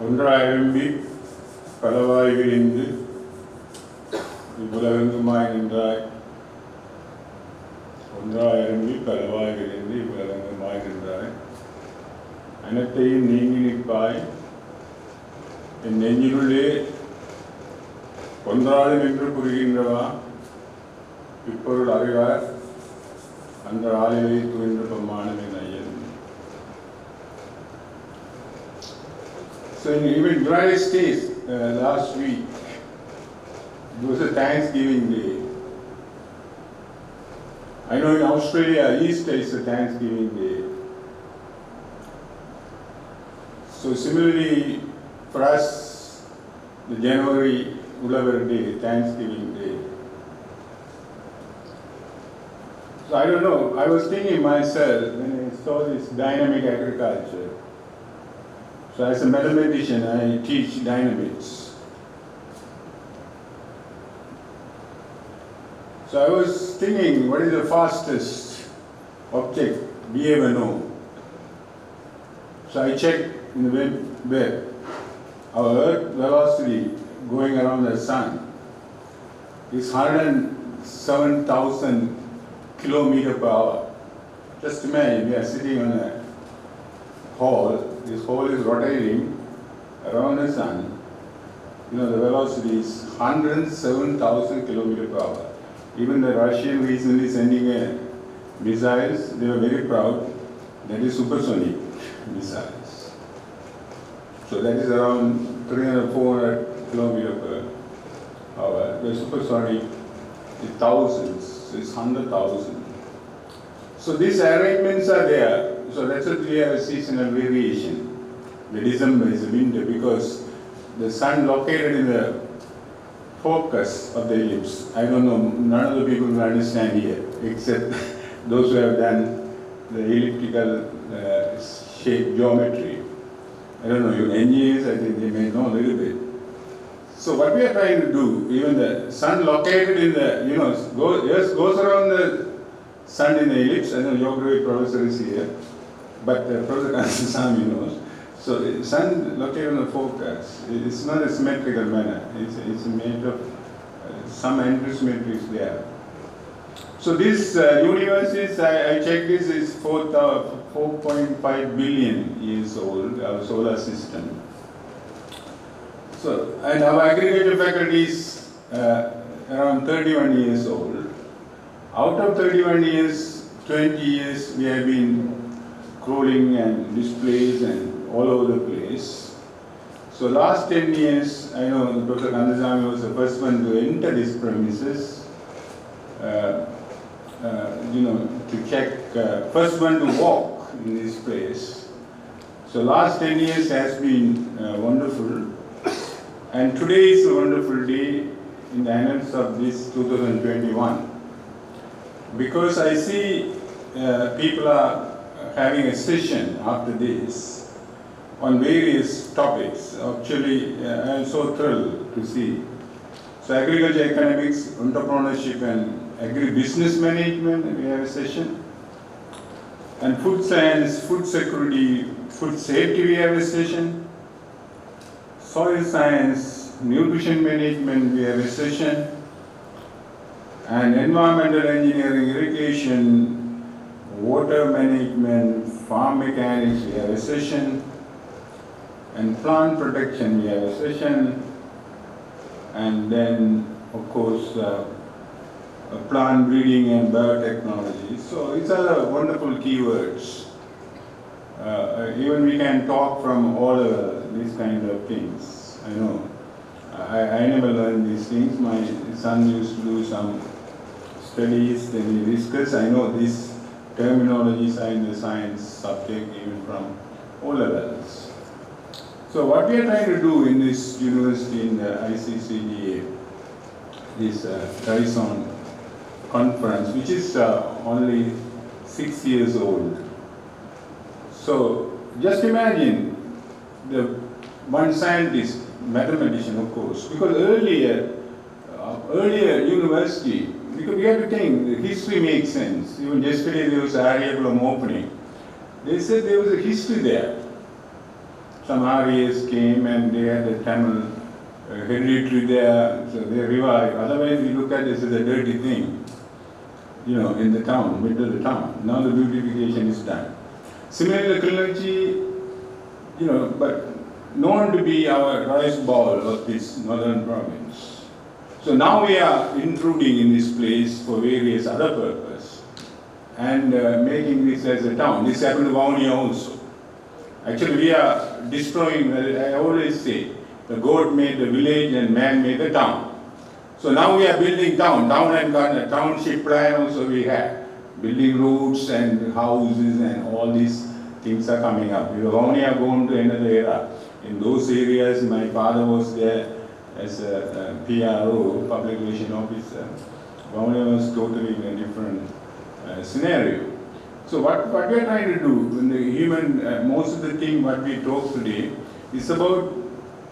ஒன்றாயிரம்பி பலவாய் விரிந்து இவ்வுலகெங்குமாய் நின்றாய். ஒன்றாயிரம்பி பலவாய் விரிந்து இவ்வுலகெங்குமாய் நின்றாய். அனைத்தையும் நீங்கி நிற்பாய். என் நெஞ்சினுள்ளே ஒன்றாது நின்று புரிகின்றவா இப்பொருள் அறிவார் அந்த ஆலையை துயின்ற பெம்மானம் என் ஐயன். So in even United States last week, it was a Thanksgiving Day. I know in Australia, Easter is a Thanksgiving Day. So similarly, for us, the January Ulavar Day, Thanksgiving Day. So I don't know, I was thinking myself when I saw this dynamic agriculture. So as a mathematician, I teach dynamics. So I was thinking, what is the fastest object we ever know? So I checked in the web. Our Earth velocity going around the sun is 107,000 kilometers per hour. Just imagine, we are sitting on a hall. This hall is rotating around the sun. You know, the velocity is 107,000 kilometers per hour. Even the Russian recently sending a missiles, they were very proud. That is supersonic missiles. So that is around 300-400 kilometers per hour. The supersonic is thousands, so it's 100,000. So these arrangements are there. So that's what we have a seasonal variation. The December is the winter because the sun located in the focus of the ellipse. I don't know, none of the people will understand here except those who have done the elliptical shape geometry. I don't know, you engineers, I think they may know a little bit. So what we are trying to do, even the sun located in the, Earth goes around the sun in the ellipse. I know geography professor is here, but Professor Chancellor knows. So the sun located on the focus, it's not a symmetrical manner. It's made of some antisymmetries there. So this universe is, I checked this, is 4.5 billion years old, our solar system. So, and our agriculture faculty is around 31 years old. Out of 31 years, 20 years we have been crawling and displays and all over the place. So last 10 years, I know Dr. Kandasamy was the first one to enter these premises, to check, first one to walk in this place. So last 10 years has been wonderful. And today is a wonderful day in the annals of this 2021. Because I see people are having a session after this on various topics. Actually, I am so thrilled to see. So agriculture economics, entrepreneurship and agribusiness management, we have a session. And food science, food security, food safety, we have a session. Soil science, nutrition management, we have a session. And environmental engineering, irrigation, water management, farm mechanics, we have a session. And plant protection, we have a session. And then, of course, plant breeding and biotechnology. So these are the wonderful keywords. Even we can talk from all these kind of things. I know. I never learned these things. My son used to do some studies, then we discuss. I know these terminologies are in the science subject even from O levels. So what we are trying to do in this university, in the ICDA, this Horizon conference, which is only 6 years old. So just imagine the one scientist, mathematician of course, because earlier university, because we have to think, history makes sense. Even yesterday there was Ariviyal opening. They said there was a history there. some Aryas came and they had the Tamil hereditary there, so they revived. Otherwise, we look at this as a dirty thing, in the town, middle of the town. Now the beautification is done. Similarly, Kilinochchi, but known to be our rice ball of this northern province. So now we are intruding in this place for various other purposes and making this as a town. This happened to Vavuniya also. Actually, we are destroying, I always say, the goat made the village and man made the town. So now we are building town and township plan also we have. Building roads and houses and all these things are coming up. We have only gone to another era. In those areas, my father was there as a PRO, public relation officer. Vavuniya was totally in a different scenario. So what we are trying to do in the human, most of the thing what we talk today is about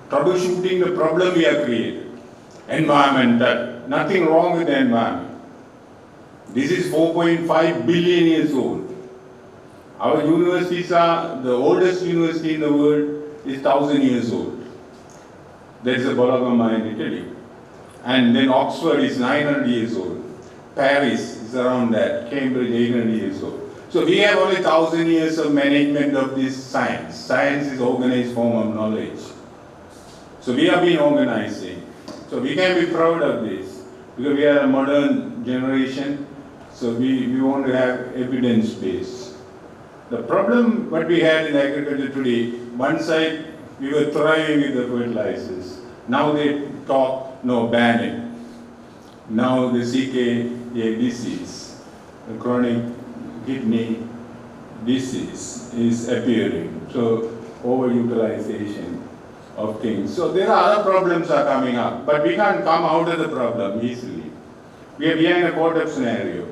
troubleshooting the problem we have created. Environmental, nothing wrong with the environment. This is 4.5 billion years old. Our universities are, the oldest university in the world is 1,000 years old. That is the Bologna in Italy. And then Oxford is 900 years old. Paris is around that. Cambridge 800 years old. So we have only 1,000 years of management of this science. Science is organized form of knowledge. So we have been organizing. So we can be proud of this because we are a modern generation. So we want to have evidence base. The problem what we had in agriculture today, one side we were thriving with the fertilizers. Now they talk, no, ban it. Now the CKA disease, the chronic kidney disease is appearing. So overutilization of things. So there are other problems are coming up, but we can't come out of the problem easily. We are behind a caught-up scenario.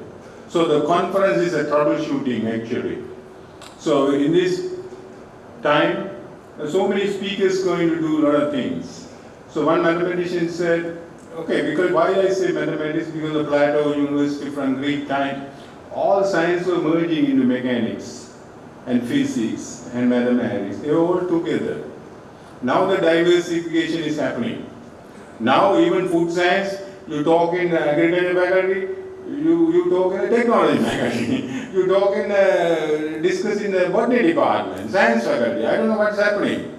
So the conference is a troubleshooting actually. So in this time, so many speakers going to do a lot of things. So one mathematician said, okay, because why I say mathematics, because of Plato, University from Greek time, all science were merging into mechanics and physics and mathematics. They were all together. Now the diversification is happening. Now even food science, you talk in agriculture faculty, you talk in the technology faculty, you talk in discuss in the botany department, science faculty. I don't know what's happening.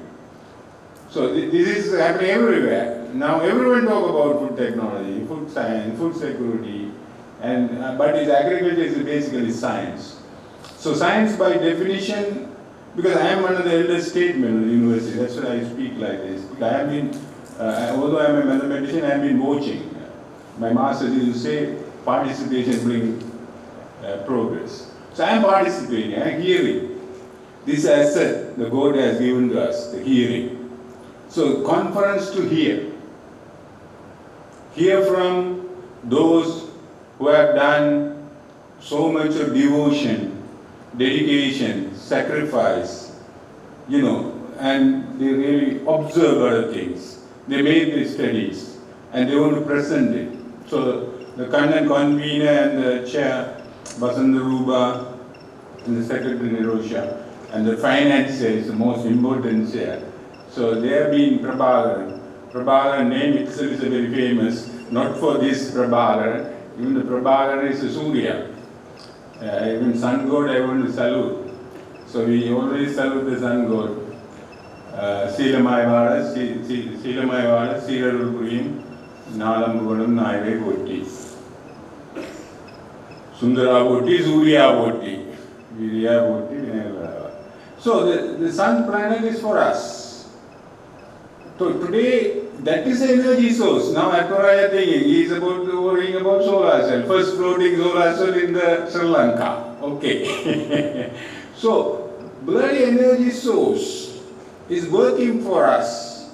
So this is happening everywhere. Now everyone talk about food technology, food science, food security, and but agriculture is basically science. So science by definition, because I am one of the elder statesmen of the university, that's why I speak like this. I have been, although I am a mathematician, I have been watching. My master used to say, participation brings progress. So I am participating, I am hearing. This asset the God has given to us, the hearing. So conference to hear. Hear from those who have done so much of devotion, dedication, sacrifice, and they really observe other things. They made the studies and they want to present it. So the convener and the chair, Basandaruba, and the secretary Nirosha, and the financier is the most important chair. So they have been Prabhakaran. Prabhakaran name itself is very famous, not for this Prabhakaran, even the Prabhakaran is a Surya. Even sun god I want to salute. So we always salute the sun god. Silamayavada, Sirarupuriyam, Nalambuganam, Naive Voti. Sundara Voti, Surya Voti, Virya Voti, Vinayavada. So the sun planet is for us. So today, that is the energy source. Now Atoraya thinking, he is worrying about solar cell. First floating solar cell in the Sri Lanka. Okay. So, bloody energy source is working for us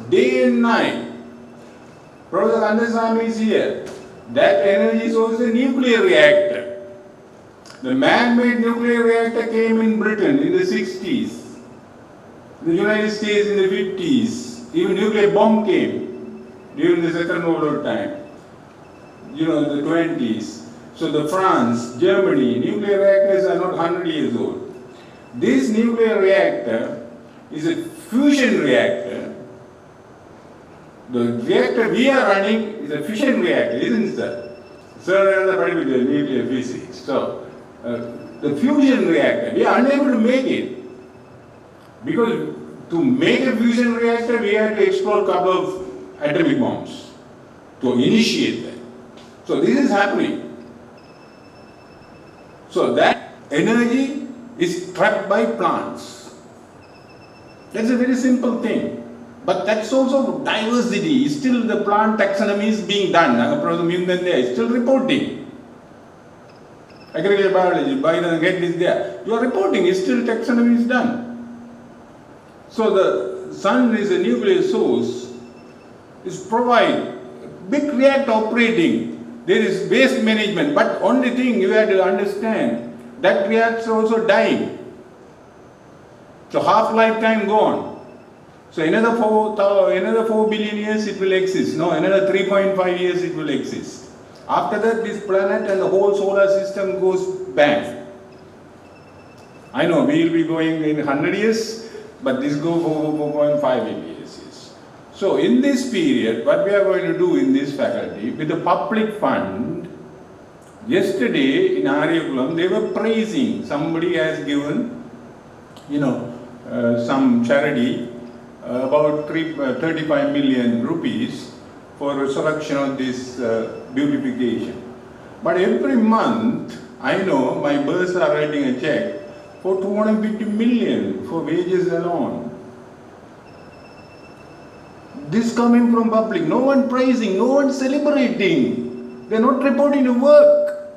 day and night. Professor Kandasamy is here. That energy source is a nuclear reactor. The man-made nuclear reactor came in Britain in the 60s. The United States in the 50s. Even nuclear bomb came during the Second World War time. The 20s. So the France, Germany, nuclear reactors are not 100 years old. This nuclear reactor is a fusion reactor. The reactor we are running is a fission reactor, isn't it, sir? Sir, the nuclear physics. So, the fusion reactor, we are unable to make it. Because to make a fusion reactor, we have to explode a couple of atomic bombs to initiate that. So, this is happening. So, that energy is trapped by plants. That's a very simple thing. But that's also diversity. Still the plant taxonomy is being done. They are still reporting. Agricultural biology, by the head is there. You are reporting, still taxonomy is done. So the sun is a nuclear source, is provide big reactor operating. There is waste management, but only thing you have to understand, that reactor is also dying. So half lifetime gone. So another 4 billion years it will exist. No, another 3.5 years it will exist. After that, this planet and the whole solar system goes bang. I know we will be going in 100 years, but this goes for 4.5 years. Yes. So in this period, what we are going to do in this faculty, with the public fund, yesterday in Ariviyal, they were praising, somebody has given, some charity, about 35 million rupees for resurrection of this beautification. But every month, I know my birds are writing a check for 250 million for wages alone. This coming from public, no one praising, no one celebrating. They are not reporting the work.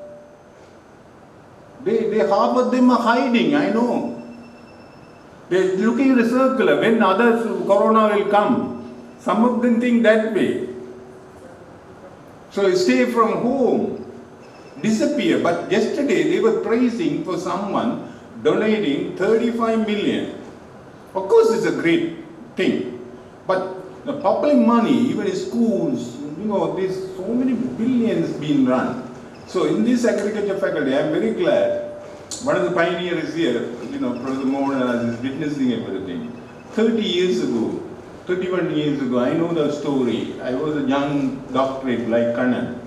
They half of them are hiding, I know. They are looking at the circular, when others, corona will come. Some of them think that way. So stay from home, disappear. But yesterday they were praising for someone donating 35 million. Of course it's a great thing. But the public money, even in schools, there's so many billions being run. So in this agriculture faculty, I'm very glad. One of the pioneers here, Professor Mohan is witnessing everything. 30 years ago, 31 years ago, I know the story. I was a young doctorate like Kannan.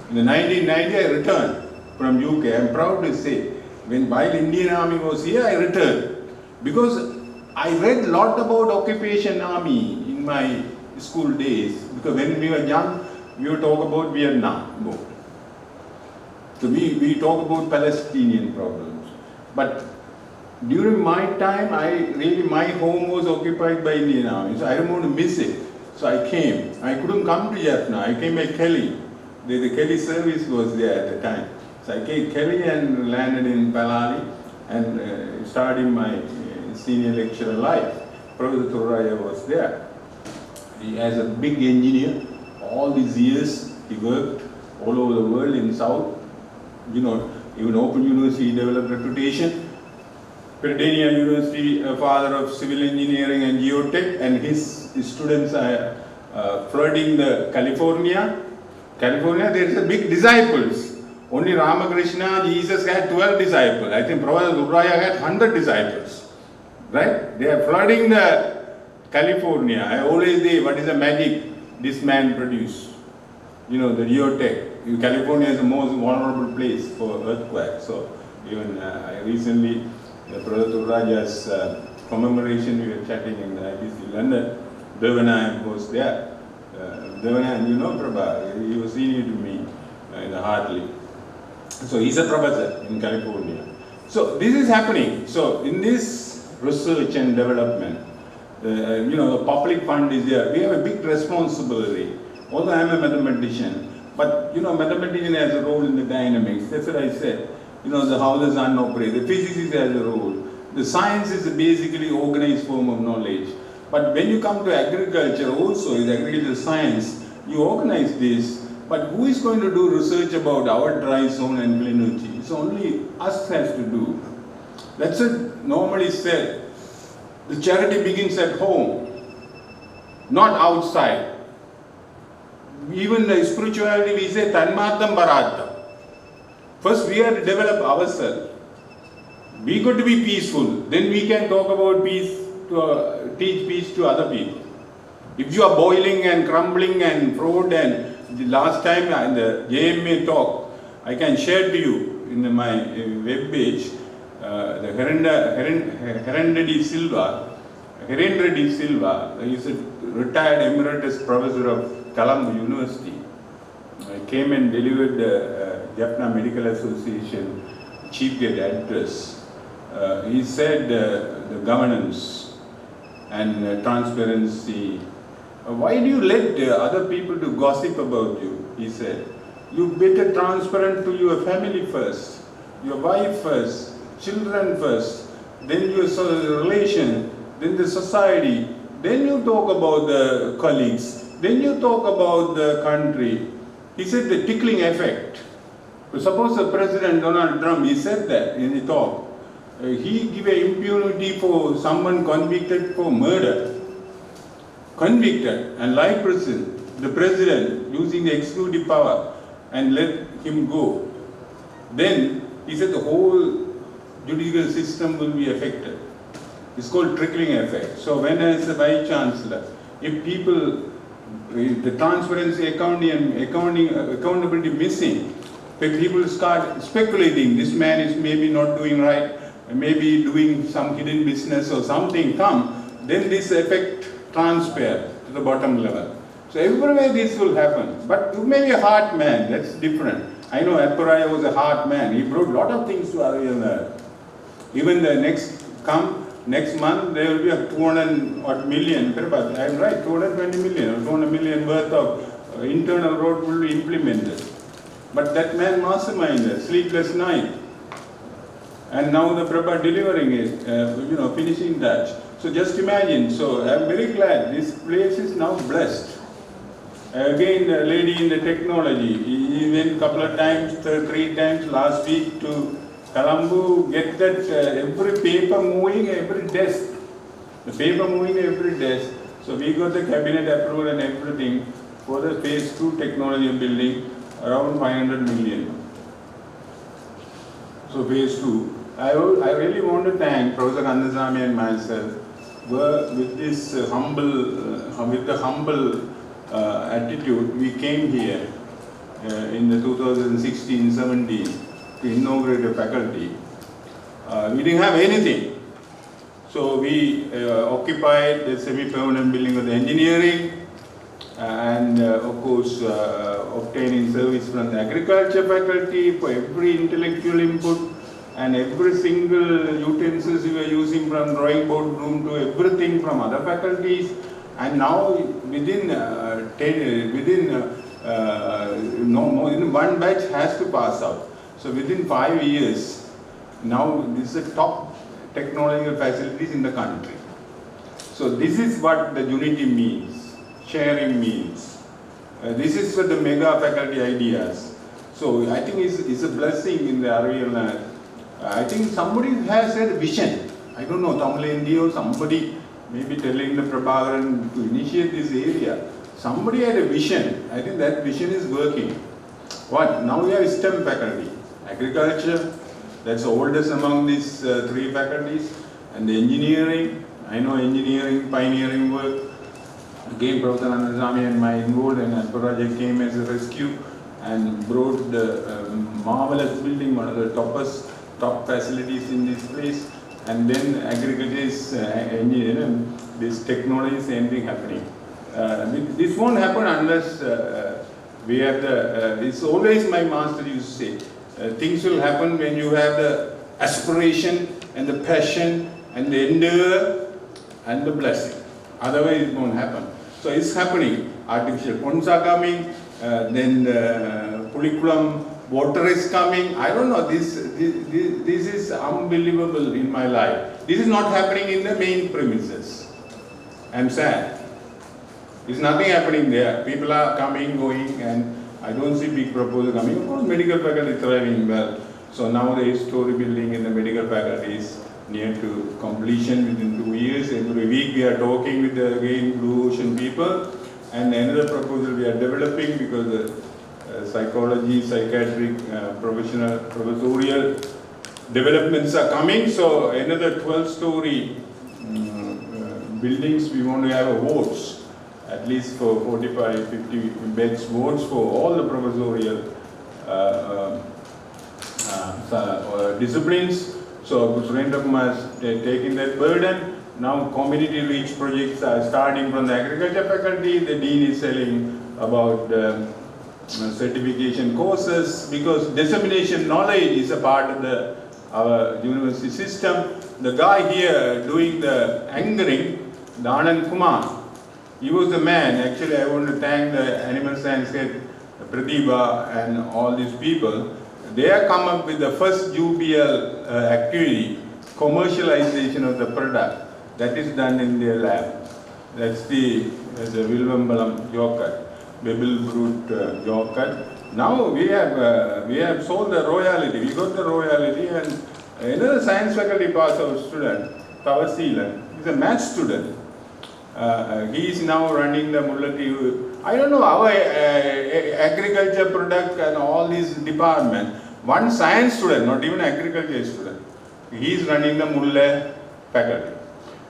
In the 1990, I returned from UK. I'm proud to say, while Indian Army was here, I returned. Because I read a lot about occupation army in my school days. Because when we were young, we would talk about Vietnam. So we talk about Palestinian problems. But during my time, my home was occupied by Indian Army. So I don't want to miss it. So I came. I couldn't come to Jaffna. I came by Kelly. The Kelly service was there at the time. So I came Kelly and landed in Palali and started my senior lecturer life. Professor Thurraya was there. He as a big engineer, all these years he worked all over the world in South. Even Open University developed reputation. Peradeniya University, a father of civil engineering and geotech, and his students are flooding the California. California, there is a big disciples. Only Ramakrishna, Jesus had 12 disciples. I think Professor Thurraya had 100 disciples. Right? They are flooding the California. I always say, what is the magic this man produced? The geotech. California is the most vulnerable place for earthquakes. So even recently, Professor Thurraya's commemoration, we were chatting in the IBC London. Devana was there. Devana, Prabha, he was senior to me in the Hartley. So he's a professor in California. So this is happening. So in this research and development, the public fund is there. We have a big responsibility. Although I am a mathematician, but mathematician has a role in the dynamics. That's what I said. How the sun operates. The physics has a role. The science is a basically organized form of knowledge. But when you come to agriculture also, is agricultural science, you organize this. But who is going to do research about our dry zone and Kilinochchi? It's only us has to do. That's what normally said. The charity begins at home, not outside. Even the spirituality, we say Tanmatam Bharatam. First, we have to develop ourselves. We got to be peaceful. Then we can talk about peace to teach peace to other people. If you are boiling and crumbling and fraud, and the last time in the JMA talk, I can share to you in my web page, the Herendedi Silva is a retired emeritus professor of Colombo University. Came and delivered the Jaffna Medical Association chief guest address. He said the governance and transparency. Why do you let other people to gossip about you? He said. You better transparent to your family first, your wife first, children first, then your relation, then the society, then you talk about the colleagues, then you talk about the country. He said the tickling effect. Suppose the President Donald Trump, he said that in the talk. He gave impunity for someone convicted for murder. Convicted and life prison. The President using the exclusive power and let him go. Then he said the whole judicial system will be affected. It's called trickling effect. So when as the Vice Chancellor, if people, the transparency, accountability missing, if people start speculating, this man is maybe not doing right, maybe doing some hidden business or something come, then this effect transfer to the bottom level. So everywhere this will happen. But you may be a hard man, that's different. I know Apparaya was a hard man. He brought a lot of things to Ariviyal. Even the next month, there will be a 200 million, I'm right, 220 million or 200 million worth of internal road will be implemented. But that man masterminded, sleepless night. And now the Prabha delivering it, finishing that. So just imagine, so I'm very glad this place is now blessed. Again, the lady in the technology, he went a couple of times, 3 times last week to Colombo, get that every paper moving, every desk. The paper moving every desk. So we got the cabinet approval and everything for the phase 2 technology building, around 500 million. So phase 2. I really want to thank Professor Kandasamy and myself with this humble attitude. We came here in the 2016-17 to inaugurate a faculty. We didn't have anything. So we occupied the semi-permanent building of the engineering and of course obtaining service from the agriculture faculty for every intellectual input and every single utensils we were using from drawing board room to everything from other faculties. And now within one batch has to pass out. So within 5 years, now this is the top technological facilities in the country. So this is what the unity means, sharing means. This is for the mega faculty ideas. So I think it's a blessing in the Ariviyal. I think somebody has a vision. I don't know, Tamil or somebody maybe telling the Prabhakaran to initiate this area. Somebody had a vision. I think that vision is working. What? Now we have STEM faculty. Agriculture, that's the oldest among these 3 faculties. And the engineering, I know engineering, pioneering work. Again, Professor Kandasamy and my involved and Alpha project came as a rescue and brought the marvelous building, one of the top facilities in this place. And then agriculture, this technology, same thing happening. This won't happen unless we have it's always my master used to say, things will happen when you have the aspiration and the passion and the endeavor and the blessing. Otherwise it won't happen. So it's happening. Artificial ponds are coming, then Pulikulam water is coming. I don't know, this is unbelievable in my life. This is not happening in the main premises. I'm sad. There's nothing happening there. People are coming, going, and I don't see big proposal coming. Of course, medical faculty is thriving well. So now the 8-story building in the medical faculty is near to completion within 2 years. Every week we are talking with the again Blue Ocean people, and another proposal we are developing because the psychology, psychiatric, professorial developments are coming. So another 12-story buildings we want to have votes, at least for 45, 50 beds votes for all the professorial disciplines. So Surendra has taken that burden. Now community reach projects are starting from the agriculture faculty. The dean is telling about certification courses, because dissemination knowledge is a part of our university system. The guy here doing the anchoring, the Anand Kumar, he was the man. Actually, I want to thank the animal science head, Pratibha, and all these people. They have come up with the first UPL activity, commercialization of the product. That is done in their lab. That's the Vilvambalam yogurt, Babel Brute yogurt. Now we have sold the royalty. We got the royalty, and another science faculty pass out student, Tavaseelan, is a math student. He is now running the Mullati. I don't know, our agriculture product and all these departments. One science student, not even agriculture student, he is running the Mulla faculty.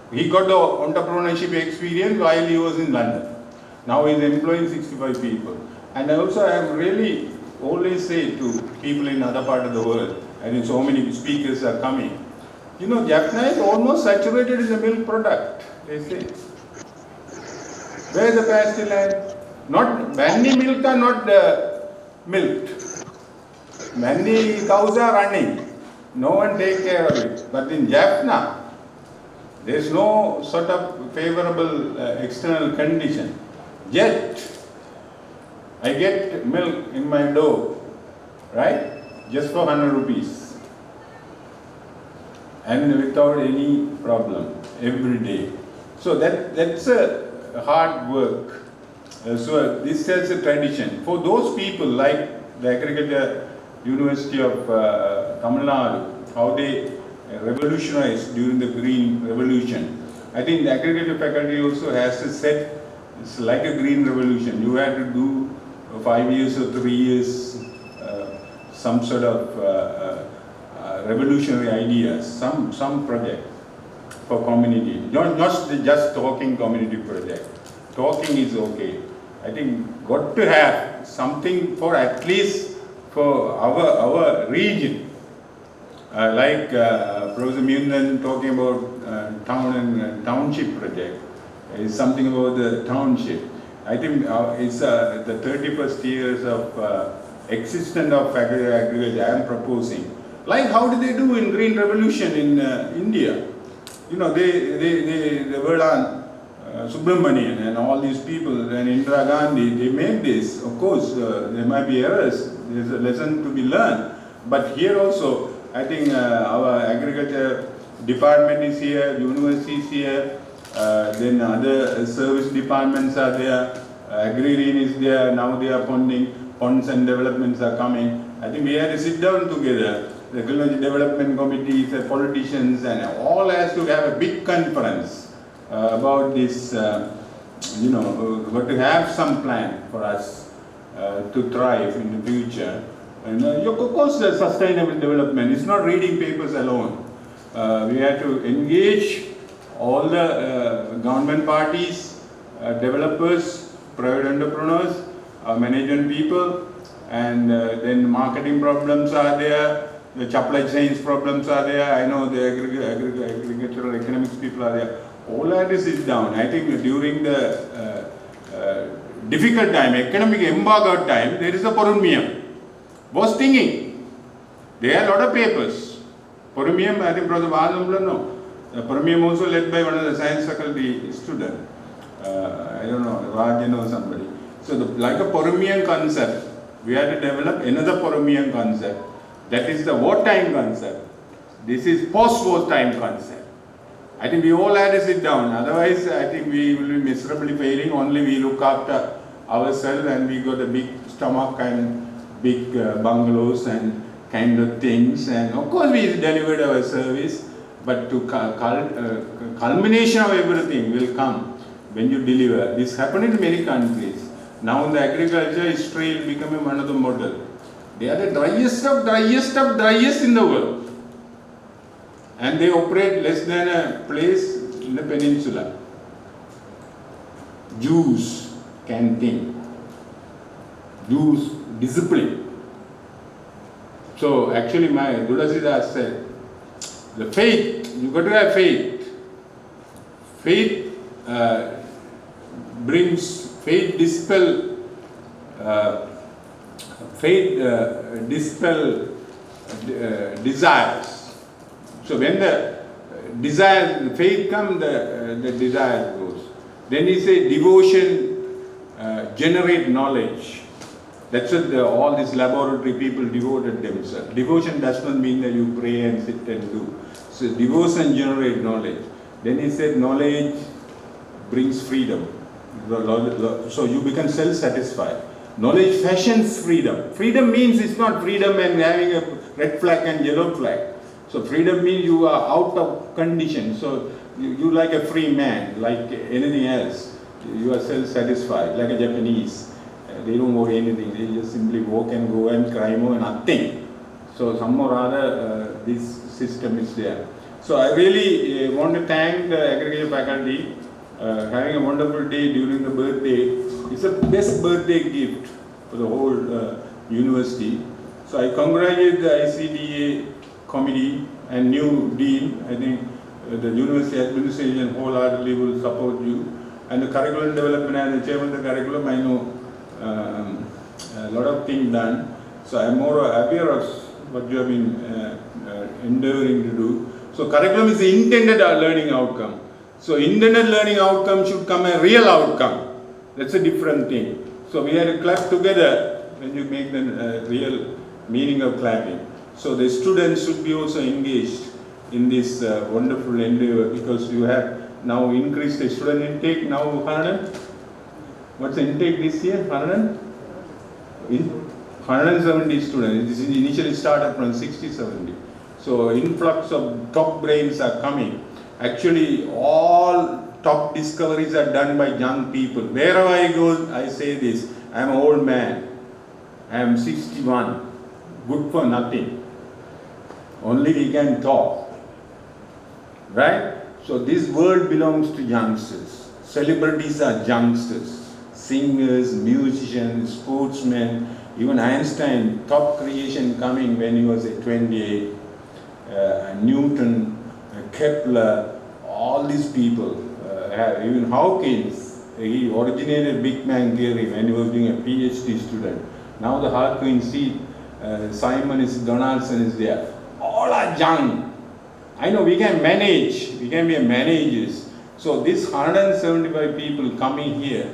He got the entrepreneurship experience while he was in London. Now he is employing 65 people. And also I have really always say to people in other part of the world, I think so many speakers are coming, you know, Jaffna is almost saturated in the milk product, they say. Where is the pasture land? Not many milk are not milked. Many cows are running. No one take care of it. But in Jaffna, there is no sort of favorable external condition. Yet, I get milk in my door, right? Just for 100 rupees. And without any problem, every day. So that's a hard work. So this has a tradition. For those people like the Agriculture University of Tamil Nadu, how they revolutionized during the Green Revolution. I think the agriculture faculty also has to set, it's like a green revolution. You have to do 5 years or 3 years, some sort of revolutionary ideas, some project for community. Not just talking community project. Talking is okay. I think got to have something for at least for our region. Like Professor Mundan talking about town and township project, is something about the township. I think it's the 31st years of existence of agriculture I am proposing. Like how did they do in Green Revolution in India? You know, they were on Subramanian and all these people and Indira Gandhi, they made this. Of course, there might be errors. There's a lesson to be learned. But here also, I think our agriculture department is here, university is here, then other service departments are there, agrarian is there, now they are funding, funds and developments are coming. I think we have to sit down together, the Kilinochchi development committees, the politicians, and all has to have a big conference about this, you know, got to have some plan for us to thrive in the future. And of course, the sustainable development is not reading papers alone. We have to engage all the government parties, developers, private entrepreneurs, management people, and then marketing problems are there, the supply chains problems are there. I know the agricultural economics people are there. All have to sit down. I think during the difficult time, economic embargo time, there is a Porunmiyam. Was thinking. They had a lot of papers. Porumiyam, I think Professor Valamula, no. Porumiyam also led by one of the science faculty student. I don't know, Rajan or somebody. So like a Porumiyam concept, we had to develop another Porumiyam concept. That is the wartime concept. This is post-wartime concept. I think we all had to sit down. Otherwise, I think we will be miserably failing. Only we look after ourselves and we got a big stomach and big bungalows and kind of things, and of course we delivered our service, but to culmination of everything will come when you deliver. This happened in many countries. Now in the agriculture, Israel becoming one of the model. They are the driest of driest in the world, and they operate less than a place in the peninsula. Jews can think. Jews discipline. So actually my Gudasiddhas said, the faith, you got to have faith. Faith dispel desires. So when the desire, faith comes, the desire goes. Then he said devotion generate knowledge. That's what all these laboratory people devoted themselves. Devotion does not mean that you pray and sit and do. So devotion generate knowledge. Then he said knowledge brings freedom. So you become self-satisfied. Knowledge fashions freedom. Freedom means it's not freedom and having a red flag and yellow flag. So freedom means you are out of condition. So you like a free man, like anything else. You are self-satisfied, like a Japanese. They don't worry anything. They just simply walk and go and cry more and nothing. So some or other this system is there. So I really want to thank the agriculture faculty. Having a wonderful day during the birthday. It's the best birthday gift for the whole university. So I congratulate the ICDA committee and new dean. I think the university administration wholeheartedly will support you. And the curriculum development, as the chairman of the curriculum, I know a lot of things done. So I'm more happier of what you have been endeavoring to do. So curriculum is the intended learning outcome. So intended learning outcome should come a real outcome. That's a different thing. So we had to clap together when you make the real meaning of clapping. So the students should be also engaged in this wonderful endeavor, because you have now increased the student intake. Now 100. What's the intake this year? 170 students. This initially started from 60-70. So influx of top brains are coming. Actually, all top discoveries are done by young people. Wherever I go, I say this. I am an old man. I am 61. Good for nothing. Only we can talk. Right? So this world belongs to youngsters. Celebrities are youngsters. Singers, musicians, sportsmen, even Einstein, top creation coming when he was at 28. Newton, Kepler, all these people, even Hawkins, he originated Big Bang theory when he was doing a PhD student. Now the Harkin seat, Donaldson is there. All are young. I know we can manage, we can be managers. So this 175 people coming here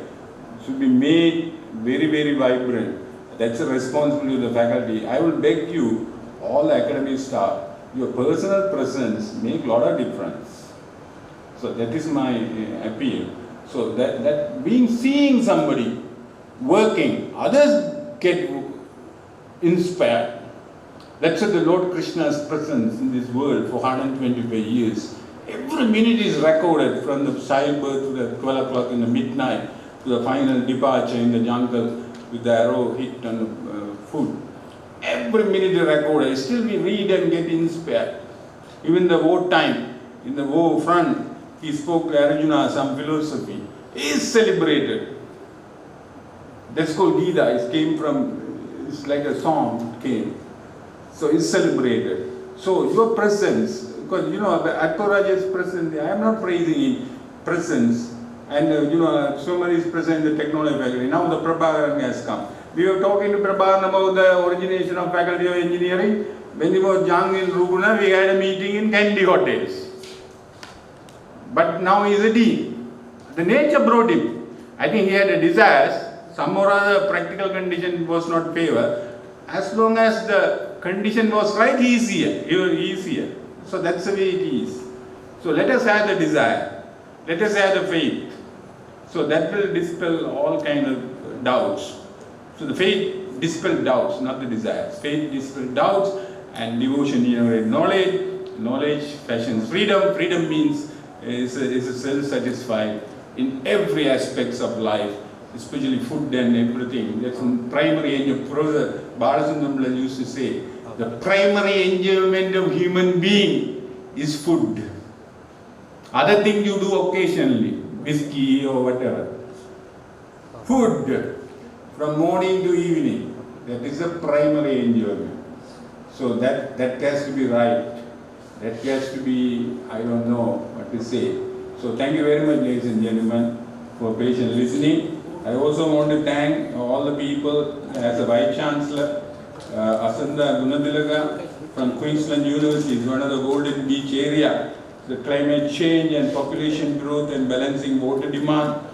should be made very, very vibrant. That's a responsibility of the faculty. I will beg you, all the academic staff, your personal presence make a lot of difference. So that is my appeal. So that seeing somebody working, others get inspired. That's what the Lord Krishna's presence in this world for 125 years. Every minute is recorded, from the childbirth to the 12 o'clock in the midnight to the final departure in the jungle with the arrow hit on the foot. Every minute is recorded. Still we read and get inspired. Even the war time, in the war front, he spoke to Arjuna some philosophy. He is celebrated. That's called Gita. It came from, it's like a song came. So it's celebrated. So your presence, because Atmaraja's presence, I am not praising his presence. And somebody is present in the technology faculty. Now the Prabhakaran has come. We were talking to Prabhakaran about the origination of Faculty of Engineering. When he was young in Ruguna, we had a meeting in Candy Hotels. But now he is a dean. The nature brought him. I think he had a desire. Some or other practical condition was not favor. As long as the condition was right, he is here. He is here. So that's the way it is. So let us have the desire. Let us have the faith. So that will dispel all kind of doubts. So the faith dispel doubts, not the desires. Faith dispel doubts, and devotion generate knowledge. Knowledge fashions freedom. Freedom means is a self-satisfied in every aspects of life, especially food and everything. That's the primary enjoyment. Professor Balasundramla used to say, the primary enjoyment of human being is food. Other things you do occasionally, whiskey or whatever. food from morning to evening. That is a primary enjoyment. So that has to be right. That has to be, I don't know what to say. So thank you very much, ladies and gentlemen, for patient listening. I also want to thank all the people as a Vice Chancellor, Asanda Gunadilaga from Queensland University, is one of the Golden Beach area. The climate change and population growth and balancing water demand.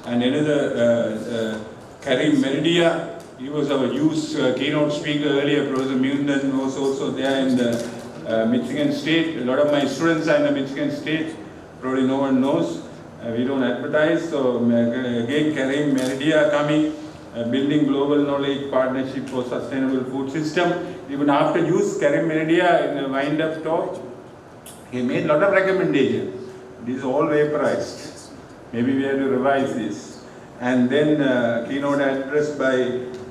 And another, Karim Meridia, he was our youth keynote speaker earlier. Professor Munden was also there in the Michigan State. A lot of my students are in the Michigan State. Probably no one knows. We don't advertise. So again, Karim Meridia coming, building global knowledge partnership for sustainable food system. Even after use, Karim Meridia in a wind-up talk, he made a lot of recommendations. It is all vaporized. Maybe we have to revise this. And then keynote address by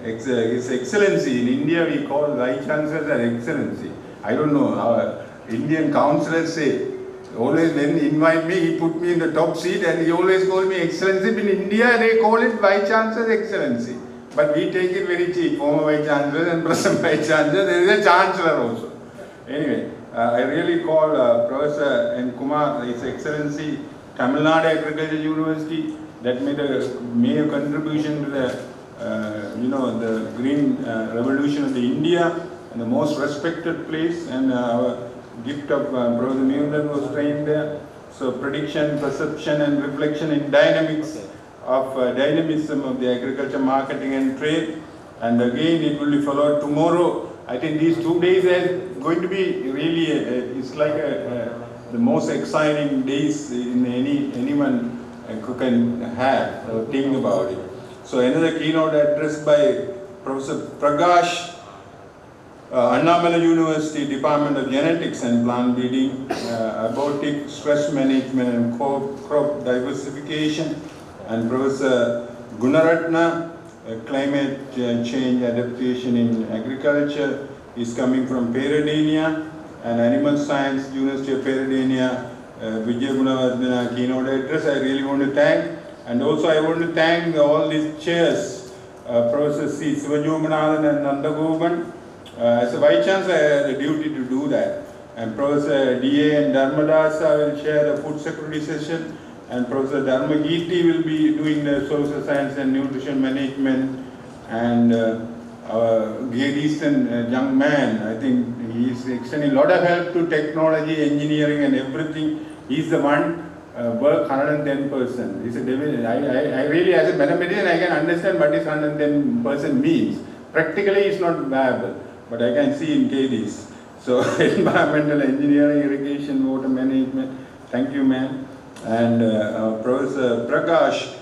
His Excellency. In India, we call Vice Chancellor as Excellency. I don't know, our Indian councillors say, always when he invite me, he put me in the top seat and he always called me Excellency. In India, they call it Vice Chancellor Excellency. But we take it very cheap. Former Vice Chancellor and present Vice Chancellor. There is a Chancellor also. Anyway, I really call Professor N. Kumar, His Excellency, Tamil Nadu Agriculture University, that made a contribution to the the green revolution of the India, and the most respected place, and our gift of Professor Munden was trained there. So prediction, perception and reflection in dynamics of dynamism of the agriculture, marketing and trade. And again it will be followed tomorrow. I think these 2 days are going to be really, it's like the most exciting days in anyone who can have or think about it. So another keynote address by Professor Prakash, Annamala University, Department of Genetics and Plant Breeding, Abortic Stress Management and Crop Diversification, and Professor Gunaratna, Climate Change Adaptation in Agriculture, is coming from Peradeniya, and Animal Science, University of Peradeniya, Vijay Gunawardena keynote address. I really want to thank. And also I want to thank all these chairs, Professor C. Sivajomanathan and Nandagoban. As a Vice Chancellor, I had a duty to do that. And Professor D.A. and Dharmadasa will share the food security session, and Professor Dharmagiti will be doing the social science and nutrition management. And our Great Eastern young man, I think he is extending a lot of help to technology, engineering and everything. He is the one work 110%. He's a devil. I really, as a mathematician, I can understand what this 110% means. Practically, it's not viable, but I can see in KDs. So, environmental engineering, irrigation, water management. Thank you, man. And Professor Prakash,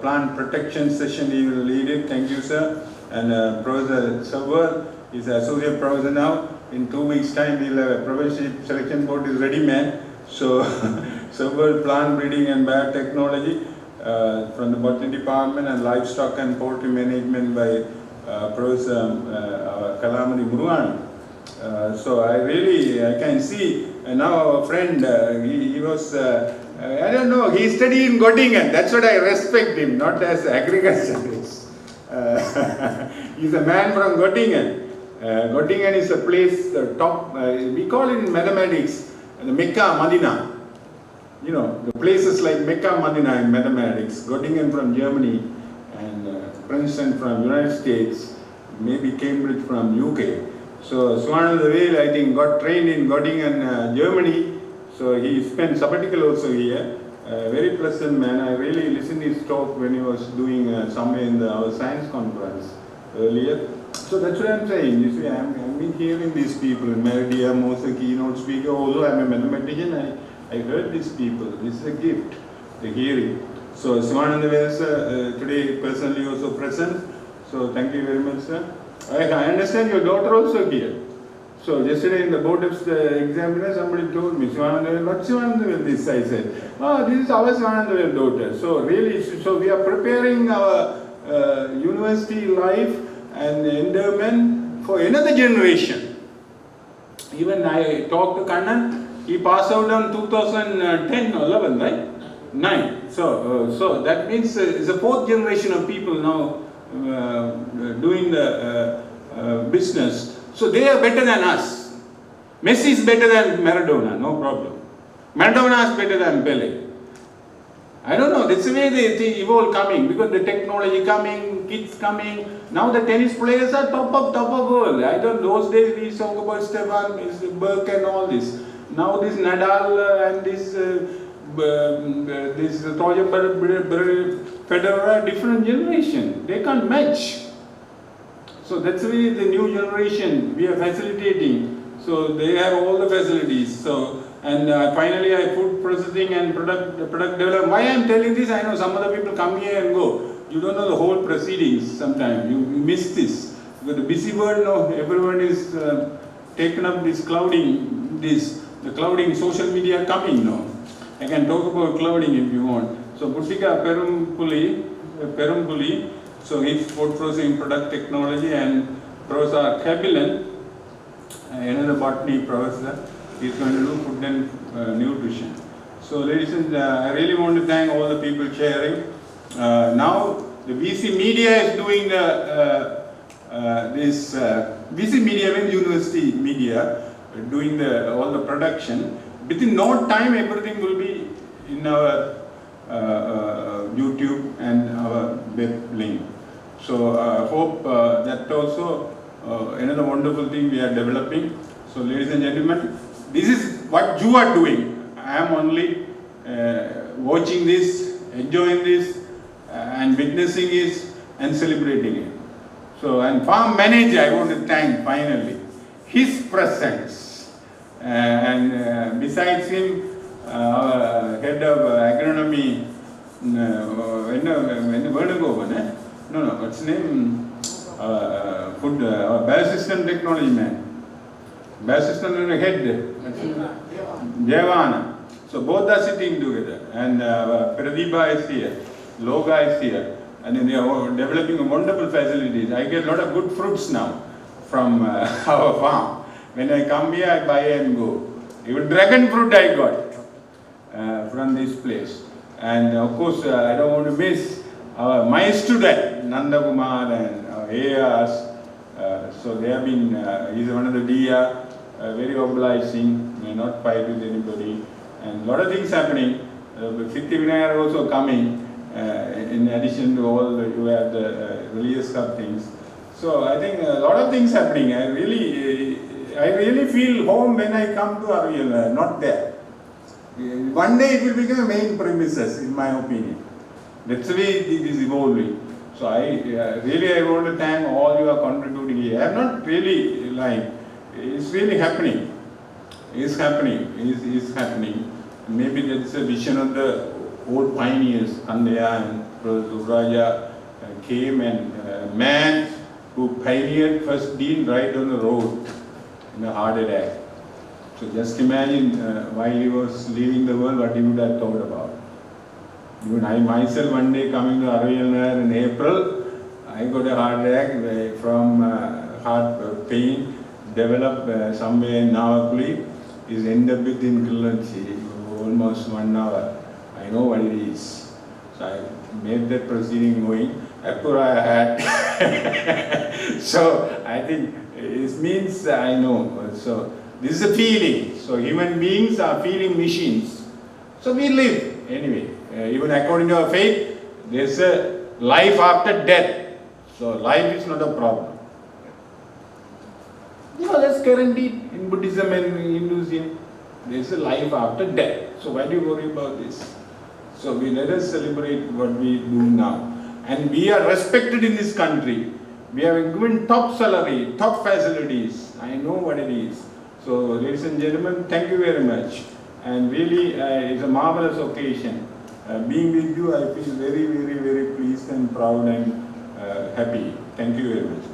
plant protection session, he will lead it. Thank you, sir. And Professor Savar is associate professor now. In 2 weeks' time, we'll have a professorship selection board is ready, man. So, Savar, plant breeding and biotechnology from the botany department, and livestock and poultry management by Professor Kalamani Murugan. So I can see now our friend, he was, I don't know, he studied in Göttingen. That's what I respect him, not as agriculturist. He's a man from Göttingen. Göttingen is a place, the top, we call it in mathematics, the Mecca, Medina. You know, the places like Mecca, Medina in mathematics. Göttingen from Germany, and Princeton from United States, maybe Cambridge from UK. So Swanand, I think, got trained in Göttingen, Germany. So he spent sabbatical also here. Very pleasant man. I really listened to his talk when he was doing somewhere in our science conference earlier. So that's what I'm saying. You see, I've been hearing these people. Meridia, Mosa, keynote speaker. Although I'm a mathematician, I heard these people. This is a gift, the hearing. So Swanand sir, today personally also present. So thank you very much, sir. I understand your daughter also here. So yesterday in the board of the examiner, somebody told me, Swanand, what Swanand this? I said, oh, this is our Swanand daughter. So really, so we are preparing our university life and endowment for another generation. Even I talked to Kannan, he passed out on 2010 or 11, right? 9. So that means it's a fourth generation of people now doing the business. So they are better than us. Messi is better than Maradona, no problem. Maradona is better than Pele. I don't know, that's the way they evolve coming, because the technology coming, kids coming. Now the tennis players are top of world. I don't know, those days we talk about Stefan, Burke and all this. Now this Nadal and this Roger Federer are different generation. They can't match. So that's the way the new generation we are facilitating. So they have all the facilities. So and finally, food processing and product development. Why I am telling this? I know some other people come here and go. You don't know the whole proceedings. Sometimes you miss this. Because the busy world now, everyone is taken up this clouding. The clouding social media coming now. I can talk about clouding if you want. So Buttika Perumpuli. So he's food processing product technology, and Professor Kabilan, another botany professor. He's going to do food and nutrition. So ladies and I really want to thank all the people sharing. Now the BC Media is doing this BC Media and University Media doing all the production. Within no time everything will be in our YouTube and our web link. So I hope that also another wonderful thing we are developing. So ladies and gentlemen, this is what you are doing. I am only watching this, enjoying this, and witnessing it and celebrating it. So, and farm manager, I want to thank finally his presence. And besides him, our head of agronomy, what's his name? Food, Biosystem Technology man. Biosystem head, Jaffna. So both are sitting together, and Pradeepa is here, Loga is here, and then they are developing wonderful facilities. I get a lot of good fruits now from our farm. When I come here, I buy and go. Even dragon fruit I got from this place. And of course, I don't want to miss my student, Nanda Kumar and ARs. So they have been, he's one of the DR, very obliging, may not fight with anybody, and a lot of things happening. Siddhi Vinayak also coming, in addition to all you have the religious stuff things. So I think a lot of things happening. I really feel home when I come to Ariviyal, not there. One day it will become a main premises, in my opinion. That's the way it is evolving. So I want to thank all you are contributing here. I am not really lying. It's really happening. It's happening. It's happening. Maybe that's a vision of the old pioneers. Kandaya and Raja came, and man who pioneered first didn't ride on the road in a heart attack. So just imagine while he was leaving the world, what he would have thought about. Even I myself, one day coming to Ariviyal in April, I got a heart attack from heart pain, developed somewhere in Navapuli, is ended up in Kilinochchi, almost 1 hour. I know what it is. So I made that proceeding going. Apura I had. So I think it means I know. So this is a feeling. So human beings are feeling machines. So we live anyway. Even according to our faith, there's a life after death. So life is not a problem. That's guaranteed in Buddhism and Hinduism. There's a life after death. So why do you worry about this? So let us celebrate what we do now. And we are respected in this country. We are given top salary, top facilities. I know what it is. So ladies and gentlemen, thank you very much. And really, it's a marvelous occasion. Being with you, I feel very, very, very pleased and proud and happy. Thank you very much.